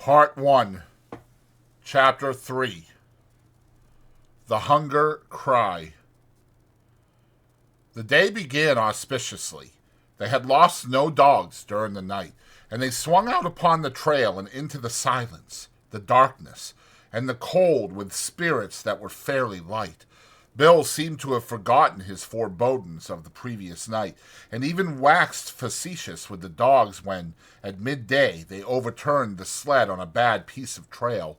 Part 1, Chapter 3, The Hunger Cry. The day began auspiciously. They had lost no dogs during the night, and they swung out upon the trail and into the silence, the darkness, and the cold with spirits that were fairly light. Bill seemed to have forgotten his forebodings of the previous night, and even waxed facetious with the dogs when, at midday, they overturned the sled on a bad piece of trail.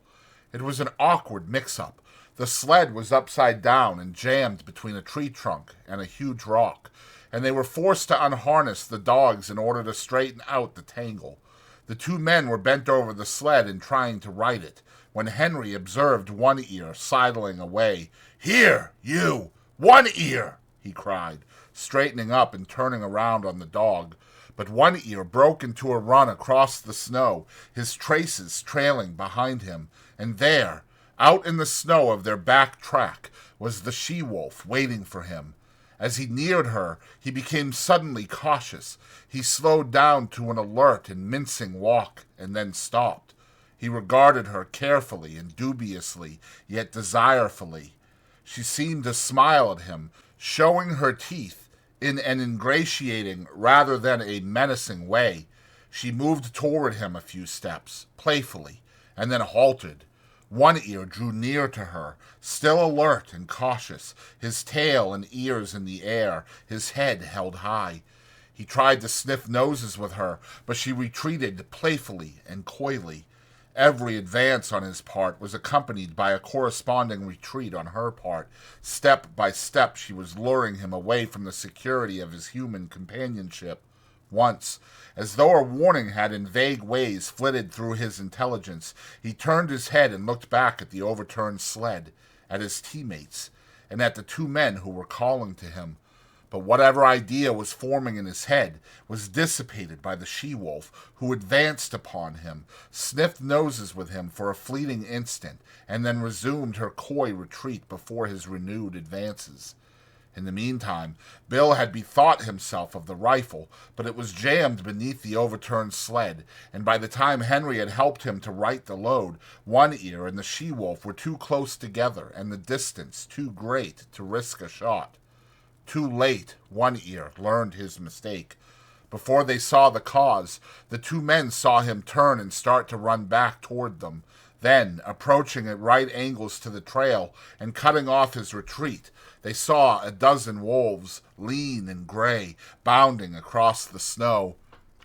It was an awkward mix-up. The sled was upside down and jammed between a tree trunk and a huge rock, and they were forced to unharness the dogs in order to straighten out the tangle. The two men were bent over the sled and trying to right it, when Henry observed One Ear sidling away. "Here, you! One Ear!" he cried, straightening up and turning around on the dog. But One Ear broke into a run across the snow, his traces trailing behind him, and there, out in the snow of their back track, was the she-wolf waiting for him. As he neared her, he became suddenly cautious. He slowed down to an alert and mincing walk, and then stopped. He regarded her carefully and dubiously, yet desirefully. She seemed to smile at him, showing her teeth in an ingratiating rather than a menacing way. She moved toward him a few steps, playfully, and then halted. One Ear drew near to her, still alert and cautious, his tail and ears in the air, his head held high. He tried to sniff noses with her, but she retreated playfully and coyly. Every advance on his part was accompanied by a corresponding retreat on her part. Step by step she was luring him away from the security of his human companionship. Once, as though a warning had in vague ways flitted through his intelligence, he turned his head and looked back at the overturned sled, at his teammates, and at the two men who were calling to him. But whatever idea was forming in his head was dissipated by the she-wolf, who advanced upon him, sniffed noses with him for a fleeting instant, and then resumed her coy retreat before his renewed advances. In the meantime, Bill had bethought himself of the rifle, but it was jammed beneath the overturned sled, and by the time Henry had helped him to right the load, One Ear and the she-wolf were too close together and the distance too great to risk a shot. Too late, One Ear learned his mistake. Before they saw the cause, the two men saw him turn and start to run back toward them. Then, approaching at right angles to the trail and cutting off his retreat, they saw a dozen wolves, lean and gray, bounding across the snow.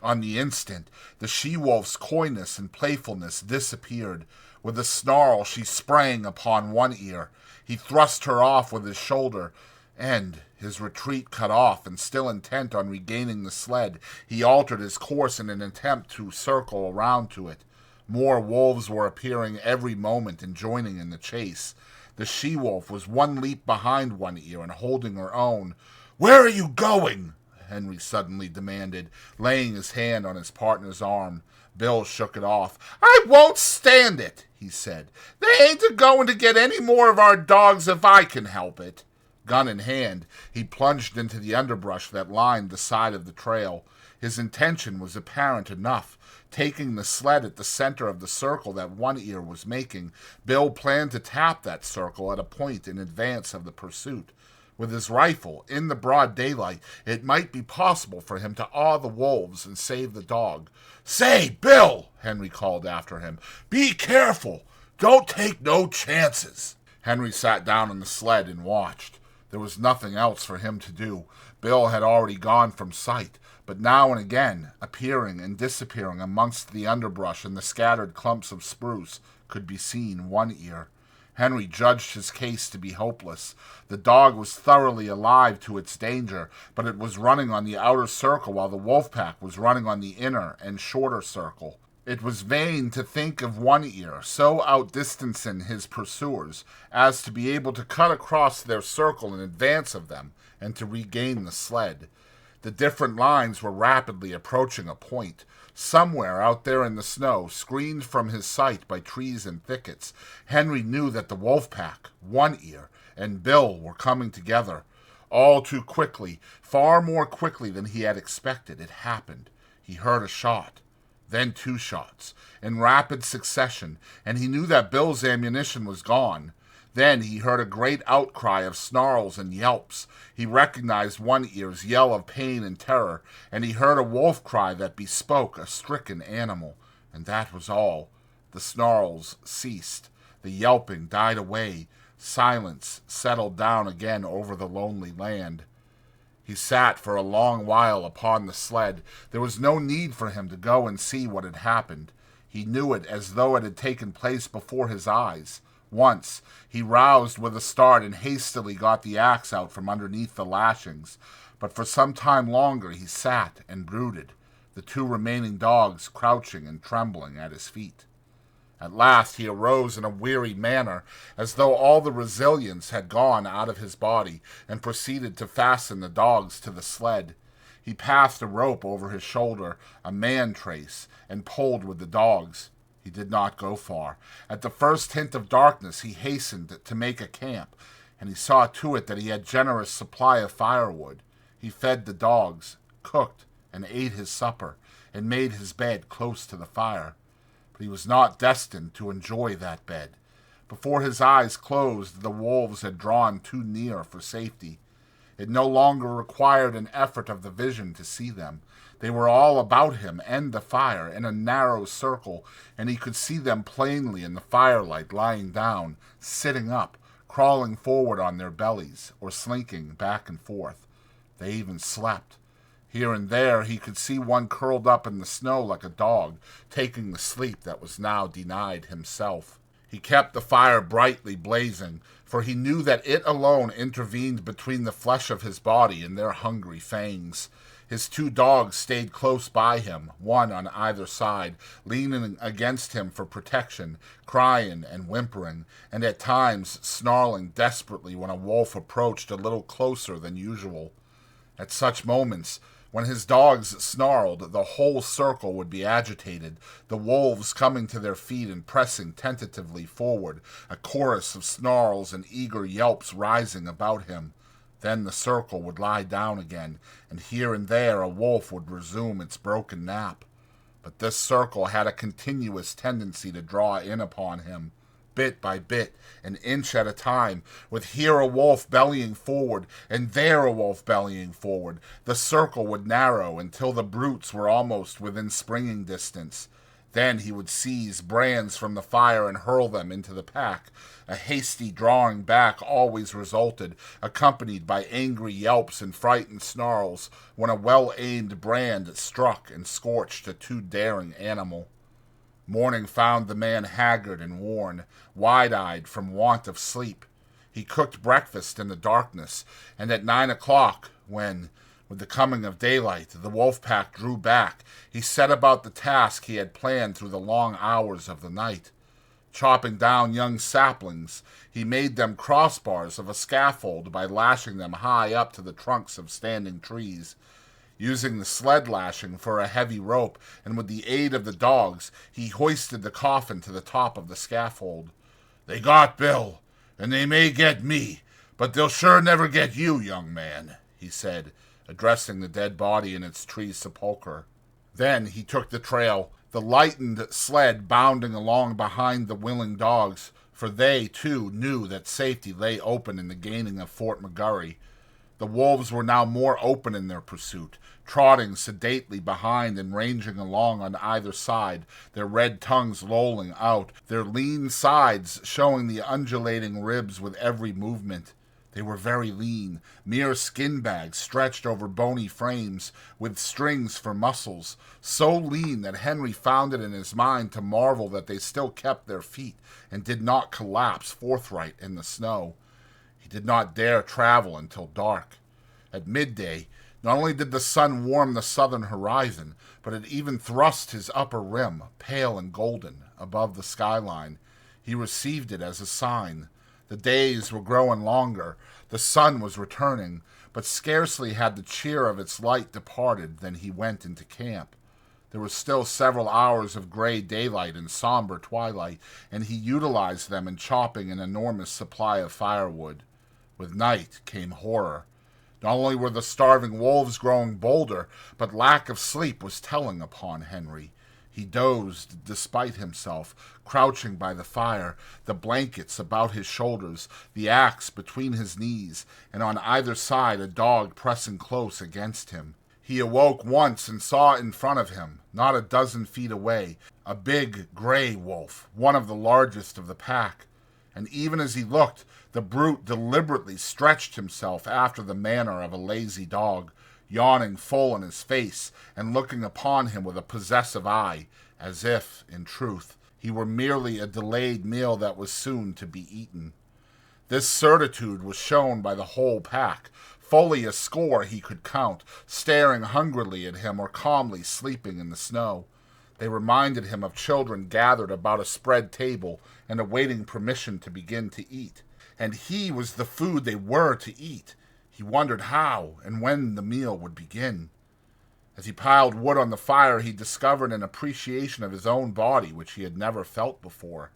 On the instant, the she-wolf's coyness and playfulness disappeared. With a snarl, she sprang upon One Ear. He thrust her off with his shoulder, and, his retreat cut off and still intent on regaining the sled, he altered his course in an attempt to circle around to it. More wolves were appearing every moment and joining in the chase. The she-wolf was one leap behind One Ear and holding her own. "Where are you going?" Henry suddenly demanded, laying his hand on his partner's arm. Bill shook it off. "I won't stand it," he said. "They ain't a-going to get any more of our dogs if I can help it." Gun in hand, he plunged into the underbrush that lined the side of the trail. His intention was apparent enough. Taking the sled at the center of the circle that One Ear was making, Bill planned to tap that circle at a point in advance of the pursuit. With his rifle, in the broad daylight, it might be possible for him to awe the wolves and save the dog. "Say, Bill," Henry called after him, "be careful. Don't take no chances." Henry sat down on the sled and watched. There was nothing else for him to do. Bill had already gone from sight, but now and again, appearing and disappearing amongst the underbrush and the scattered clumps of spruce, could be seen One Ear. Henry judged his case to be hopeless. The dog was thoroughly alive to its danger, but it was running on the outer circle while the wolf pack was running on the inner and shorter circle. It was vain to think of One Ear so outdistancing his pursuers as to be able to cut across their circle in advance of them and to regain the sled. The different lines were rapidly approaching a point. Somewhere out there in the snow, screened from his sight by trees and thickets, Henry knew that the wolf pack, One Ear, and Bill were coming together. All too quickly, far more quickly than he had expected, it happened. He heard a shot. then 2 shots, in rapid succession, and he knew that Bill's ammunition was gone. Then he heard a great outcry of snarls and yelps. He recognized One Ear's yell of pain and terror, and he heard a wolf cry that bespoke a stricken animal. And that was all. The snarls ceased. The yelping died away. Silence settled down again over the lonely land. He sat for a long while upon the sled. There was no need for him to go and see what had happened. He knew it as though it had taken place before his eyes. Once, he roused with a start and hastily got the axe out from underneath the lashings, but for some time longer he sat and brooded, the 2 remaining dogs crouching and trembling at his feet. At last he arose in a weary manner, as though all the resilience had gone out of his body, and proceeded to fasten the dogs to the sled. He passed a rope over his shoulder, a man-trace, and pulled with the dogs. He did not go far. At the first hint of darkness he hastened to make a camp, and he saw to it that he had generous supply of firewood. He fed the dogs, cooked and ate his supper, and made his bed close to the fire. But he was not destined to enjoy that bed. Before his eyes closed, the wolves had drawn too near for safety. It no longer required an effort of the vision to see them. They were all about him and the fire, in a narrow circle, and he could see them plainly in the firelight, lying down, sitting up, crawling forward on their bellies, or slinking back and forth. They even slept. Here and there he could see one curled up in the snow like a dog, taking the sleep that was now denied himself. He kept the fire brightly blazing, for he knew that it alone intervened between the flesh of his body and their hungry fangs. His 2 dogs stayed close by him, one on either side, leaning against him for protection, crying and whimpering, and at times snarling desperately when a wolf approached a little closer than usual. At such moments, when his dogs snarled, the whole circle would be agitated, the wolves coming to their feet and pressing tentatively forward, a chorus of snarls and eager yelps rising about him. Then the circle would lie down again, and here and there a wolf would resume its broken nap. But this circle had a continuous tendency to draw in upon him, bit by bit, an inch at a time, with here a wolf bellying forward, and there a wolf bellying forward. The circle would narrow until the brutes were almost within springing distance. Then he would seize brands from the fire and hurl them into the pack. A hasty drawing back always resulted, accompanied by angry yelps and frightened snarls, when a well-aimed brand struck and scorched a too daring animal. Morning found the man haggard and worn, wide-eyed from want of sleep. He cooked breakfast in the darkness, and at 9 o'clock, when, with the coming of daylight, the wolf pack drew back, he set about the task he had planned through the long hours of the night. Chopping down young saplings, he made them crossbars of a scaffold by lashing them high up to the trunks of standing trees. Using the sled lashing for a heavy rope, and with the aid of the dogs, he hoisted the coffin to the top of the scaffold. "They got Bill, and they may get me, but they'll sure never get you, young man," he said, addressing the dead body in its tree sepulchre. Then he took the trail, the lightened sled bounding along behind the willing dogs, for they, too, knew that safety lay open in the gaining of Fort McGurry. The wolves were now more open in their pursuit, trotting sedately behind and ranging along on either side, their red tongues lolling out, their lean sides showing the undulating ribs with every movement. They were very lean, mere skin bags stretched over bony frames, with strings for muscles, so lean that Henry found it in his mind to marvel that they still kept their feet and did not collapse forthright in the snow. He did not dare travel until dark. At midday, not only did the sun warm the southern horizon, but it even thrust his upper rim, pale and golden, above the skyline. He received it as a sign. The days were growing longer, the sun was returning, but scarcely had the cheer of its light departed than he went into camp. There were still several hours of gray daylight and somber twilight, and he utilized them in chopping an enormous supply of firewood. With night came horror. Not only were the starving wolves growing bolder, but lack of sleep was telling upon Henry. He dozed despite himself, crouching by the fire, the blankets about his shoulders, the axe between his knees, and on either side a dog pressing close against him. He awoke once and saw in front of him, not a dozen feet away, a big gray wolf, one of the largest of the pack. And even as he looked, the brute deliberately stretched himself after the manner of a lazy dog, yawning full in his face and looking upon him with a possessive eye, as if, in truth, he were merely a delayed meal that was soon to be eaten. This certitude was shown by the whole pack, fully a score he could count, staring hungrily at him or calmly sleeping in the snow. They reminded him of children gathered about a spread table and awaiting permission to begin to eat. And he was the food they were to eat. He wondered how and when the meal would begin. As he piled wood on the fire, he discovered an appreciation of his own body which he had never felt before.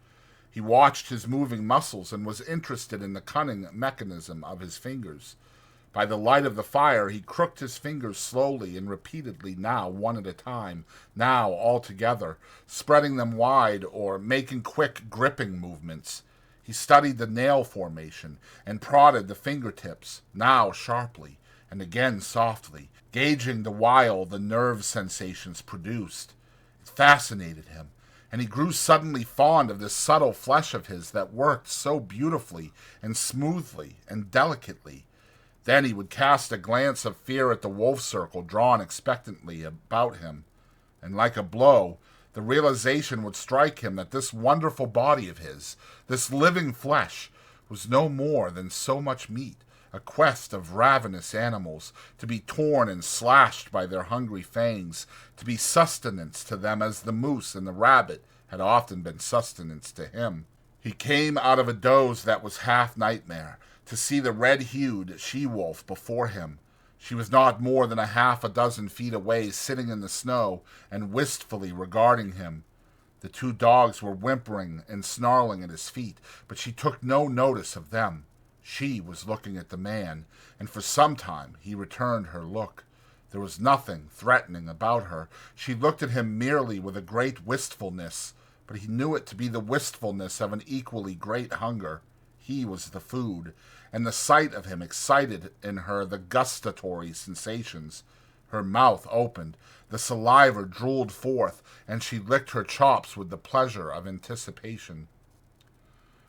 He watched his moving muscles and was interested in the cunning mechanism of his fingers. By the light of the fire, he crooked his fingers slowly and repeatedly, now one at a time, now all together, spreading them wide or making quick gripping movements. He studied the nail formation and prodded the fingertips, now sharply and again softly, gauging the while the nerve sensations produced. It fascinated him, and he grew suddenly fond of this subtle flesh of his that worked so beautifully and smoothly and delicately. Then he would cast a glance of fear at the wolf circle drawn expectantly about him, and like a blow, the realization would strike him that this wonderful body of his, this living flesh, was no more than so much meat, a quest of ravenous animals, to be torn and slashed by their hungry fangs, to be sustenance to them as the moose and the rabbit had often been sustenance to him. He came out of a doze that was half nightmare, to see the red-hued she-wolf before him. She was not more than half a dozen feet away, sitting in the snow and wistfully regarding him. The two dogs were whimpering and snarling at his feet, but she took no notice of them. She was looking at the man, and for some time he returned her look. There was nothing threatening about her. She looked at him merely with a great wistfulness, but he knew it to be the wistfulness of an equally great hunger. He was the food, and the sight of him excited in her the gustatory sensations. Her mouth opened, the saliva drooled forth, and she licked her chops with the pleasure of anticipation.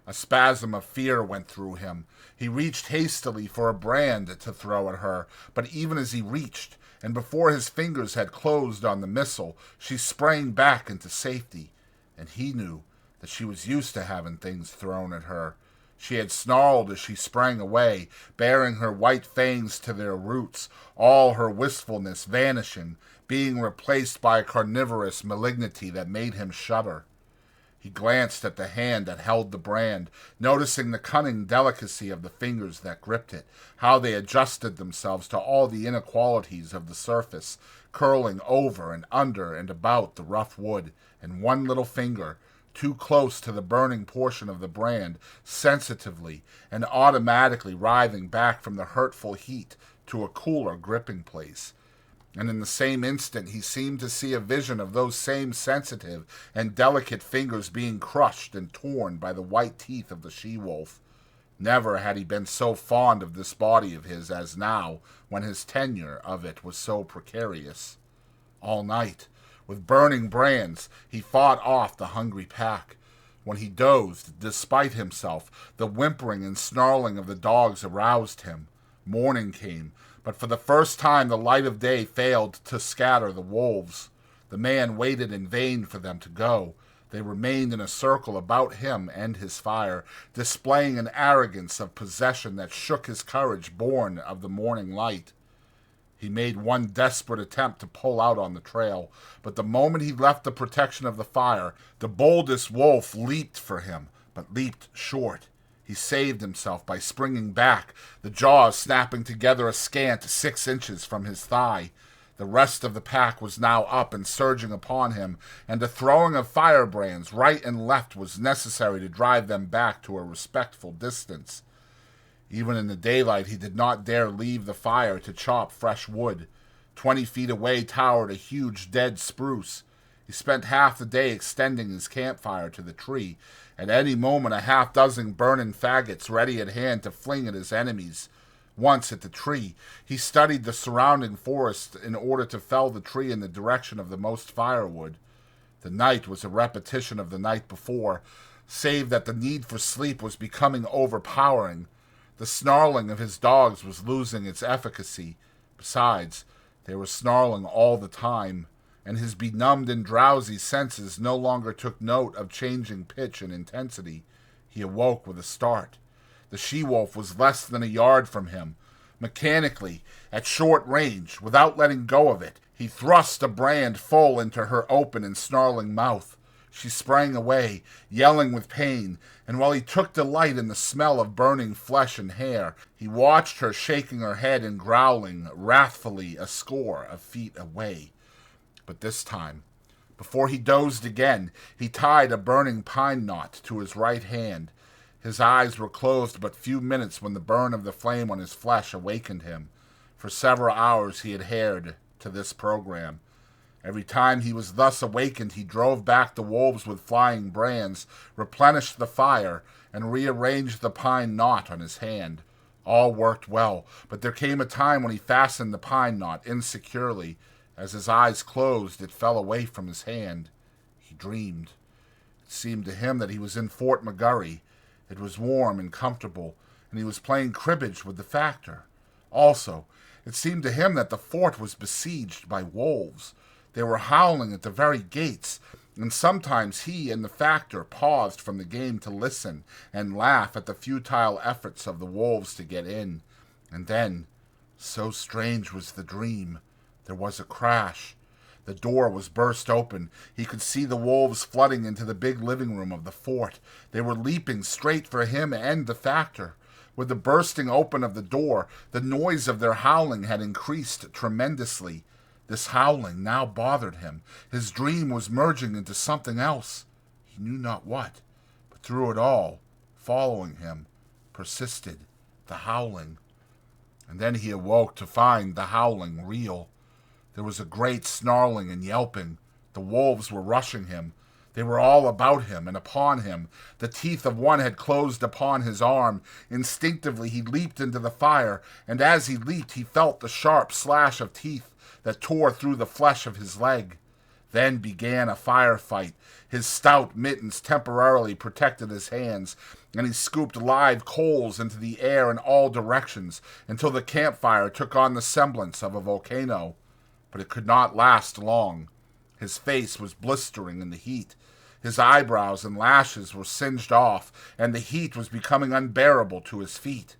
A spasm of fear went through him. He reached hastily for a brand to throw at her, but even as he reached, and before his fingers had closed on the missile, she sprang back into safety, and he knew that she was used to having things thrown at her. She had snarled as she sprang away, baring her white fangs to their roots, all her wistfulness vanishing, being replaced by a carnivorous malignity that made him shudder. He glanced at the hand that held the brand, noticing the cunning delicacy of the fingers that gripped it, how they adjusted themselves to all the inequalities of the surface, curling over and under and about the rough wood, and one little finger, too close to the burning portion of the brand, sensitively and automatically writhing back from the hurtful heat to a cooler gripping place. And in the same instant he seemed to see a vision of those same sensitive and delicate fingers being crushed and torn by the white teeth of the she-wolf. Never had he been so fond of this body of his as now, when his tenure of it was so precarious. All night, with burning brands, he fought off the hungry pack. When he dozed, despite himself, the whimpering and snarling of the dogs aroused him. Morning came, but for the first time the light of day failed to scatter the wolves. The man waited in vain for them to go. They remained in a circle about him and his fire, displaying an arrogance of possession that shook his courage born of the morning light. He made one desperate attempt to pull out on the trail, but the moment he left the protection of the fire, the boldest wolf leaped for him, but leaped short. He saved himself by springing back, the jaws snapping together a scant 6 inches from his thigh. The rest of the pack was now up and surging upon him, and a throwing of firebrands right and left was necessary to drive them back to a respectful distance. Even in the daylight he did not dare leave the fire to chop fresh wood. 20 feet away towered a huge dead spruce. He spent half the day extending his campfire to the tree, at any moment a half-dozen burning faggots ready at hand to fling at his enemies. Once at the tree, he studied the surrounding forest in order to fell the tree in the direction of the most firewood. The night was a repetition of the night before, save that the need for sleep was becoming overpowering. The snarling of his dogs was losing its efficacy. Besides, they were snarling all the time, and his benumbed and drowsy senses no longer took note of changing pitch and intensity. He awoke with a start. The she-wolf was less than a yard from him. Mechanically, at short range, without letting go of it, he thrust a brand full into her open and snarling mouth. She sprang away, yelling with pain, and while he took delight in the smell of burning flesh and hair, he watched her shaking her head and growling wrathfully a score of feet away. But this time, before he dozed again, he tied a burning pine knot to his right hand. His eyes were closed but few minutes when the burn of the flame on his flesh awakened him. For several hours he adhered to this program. Every time he was thus awakened, he drove back the wolves with flying brands, replenished the fire, and rearranged the pine knot on his hand. All worked well, but there came a time when he fastened the pine knot insecurely. As his eyes closed, it fell away from his hand. He dreamed. It seemed to him that he was in Fort McGurry. It was warm and comfortable, and he was playing cribbage with the factor. Also, it seemed to him that the fort was besieged by wolves. They were howling at the very gates, and sometimes he and the factor paused from the game to listen and laugh at the futile efforts of the wolves to get in. And then, so strange was the dream, there was a crash. The door was burst open. He could see the wolves flooding into the big living room of the fort. They were leaping straight for him and the factor. With the bursting open of the door, the noise of their howling had increased tremendously. This howling now bothered him. His dream was merging into something else. He knew not what, but through it all, following him, persisted the howling. And then he awoke to find the howling real. There was a great snarling and yelping. The wolves were rushing him. They were all about him and upon him. The teeth of one had closed upon his arm. Instinctively he leaped into the fire, and as he leaped he felt the sharp slash of teeth that tore through the flesh of his leg. Then began a firefight. His stout mittens temporarily protected his hands, and he scooped live coals into the air in all directions until the campfire took on the semblance of a volcano. But it could not last long. His face was blistering in the heat. His eyebrows and lashes were singed off, and the heat was becoming unbearable to his feet.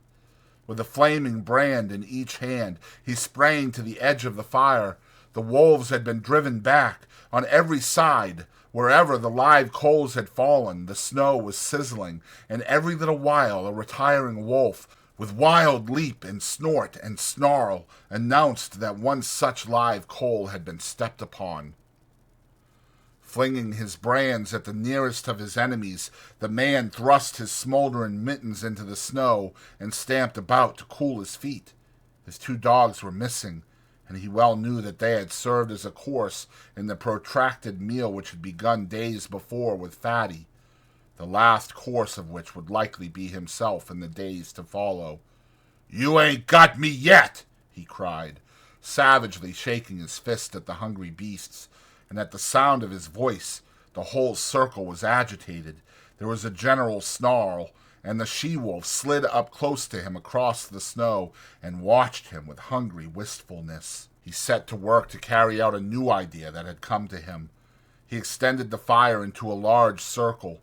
With a flaming brand in each hand, he sprang to the edge of the fire. The wolves had been driven back. On every side, wherever the live coals had fallen, the snow was sizzling, and every little while a retiring wolf, with wild leap and snort and snarl, announced that one such live coal had been stepped upon. Flinging his brands at the nearest of his enemies, the man thrust his smoldering mittens into the snow and stamped about to cool his feet. His 2 dogs were missing, and he well knew that they had served as a course in the protracted meal which had begun days before with Fatty, the last course of which would likely be himself in the days to follow. "You ain't got me yet!" he cried, savagely shaking his fist at the hungry beasts, and at the sound of his voice the whole circle was agitated. There was a general snarl, and the she-wolf slid up close to him across the snow and watched him with hungry wistfulness. He set to work to carry out a new idea that had come to him. He extended the fire into a large circle.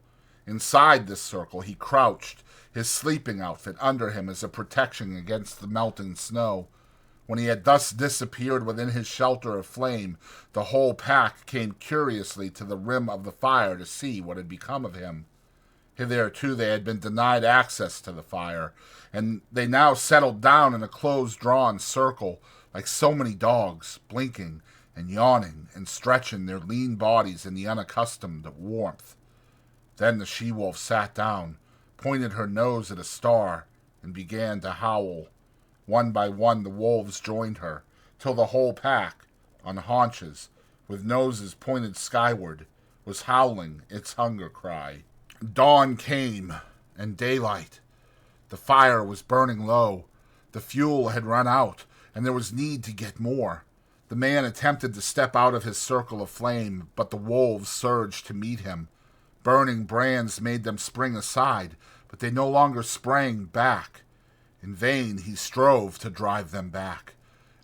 Inside this circle he crouched, his sleeping outfit under him as a protection against the melting snow. When he had thus disappeared within his shelter of flame, the whole pack came curiously to the rim of the fire to see what had become of him. Hitherto they had been denied access to the fire, and they now settled down in a close-drawn circle, like so many dogs, blinking and yawning and stretching their lean bodies in the unaccustomed warmth. Then the she-wolf sat down, pointed her nose at a star, and began to howl. One by one the wolves joined her, till the whole pack, on haunches, with noses pointed skyward, was howling its hunger cry. Dawn came, and daylight. The fire was burning low. The fuel had run out, and there was need to get more. The man attempted to step out of his circle of flame, but the wolves surged to meet him. Burning brands made them spring aside, but they no longer sprang back. In vain he strove to drive them back.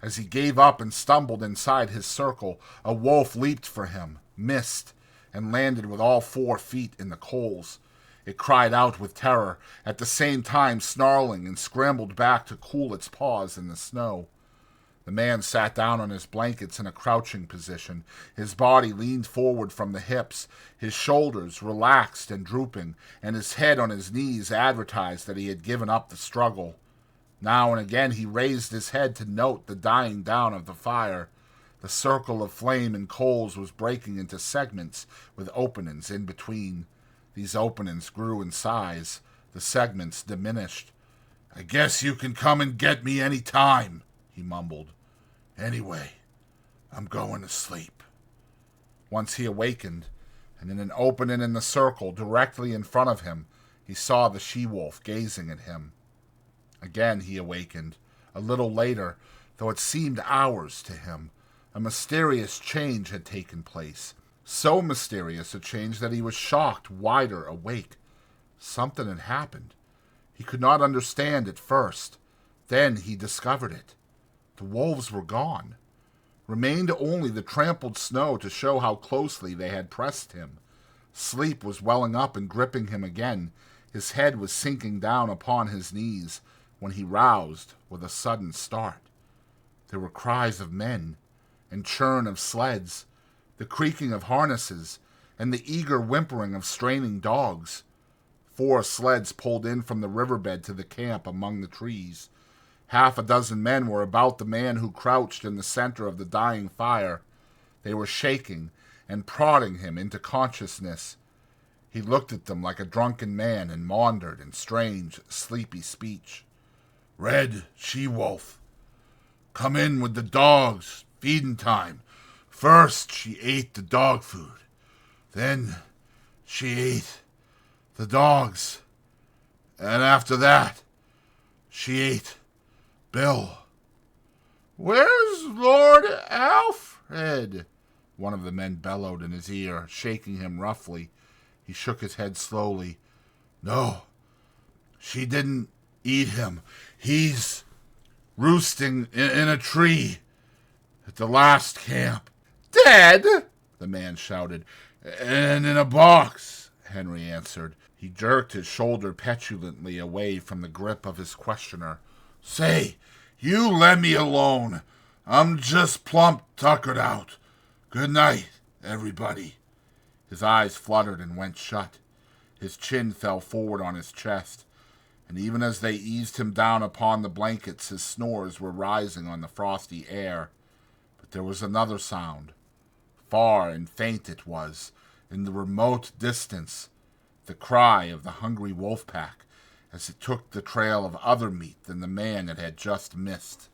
As he gave up and stumbled inside his circle, a wolf leaped for him, missed, and landed with all 4 feet in the coals. It cried out with terror, at the same time snarling, and scrambled back to cool its paws in the snow. The man sat down on his blankets in a crouching position. His body leaned forward from the hips, his shoulders relaxed and drooping, and his head on his knees advertised that he had given up the struggle. Now and again he raised his head to note the dying down of the fire. The circle of flame and coals was breaking into segments with openings in between. These openings grew in size. The segments diminished. "I guess you can come and get me any time," he mumbled. "Anyway, I'm going to sleep." Once he awakened, and in an opening in the circle directly in front of him, he saw the she-wolf gazing at him. Again he awakened, a little later, though it seemed hours to him. A mysterious change had taken place. So mysterious a change that he was shocked, wider awake. Something had happened. He could not understand at first. Then he discovered it. The wolves were gone. Remained only the trampled snow to show how closely they had pressed him. Sleep was welling up and gripping him again. His head was sinking down upon his knees when he roused with a sudden start. There were cries of men, and churn of sleds, the creaking of harnesses, and the eager whimpering of straining dogs. 4 sleds pulled in from the riverbed to the camp among the trees. 6 men were about the man who crouched in the center of the dying fire. They were shaking and prodding him into consciousness. He looked at them like a drunken man and maundered in strange, sleepy speech. "Red she-wolf. Come in with the dogs. Feeding time. First she ate the dog food. Then she ate the dogs. And after that, she ate Bill." "Where's Lord Alfred?" one of the men bellowed in his ear, shaking him roughly. He shook his head slowly. "No, she didn't eat him. He's roosting in a tree at the last camp." "Dead?" the man shouted. "And in a box," Henry answered. He jerked his shoulder petulantly away from the grip of his questioner. "Say, you let me alone. I'm just plump tuckered out. Good night, everybody." His eyes fluttered and went shut. His chin fell forward on his chest, and even as they eased him down upon the blankets, his snores were rising on the frosty air. But there was another sound. Far and faint it was, in the remote distance, the cry of the hungry wolf pack as it took the trail of other meat than the man it had just missed.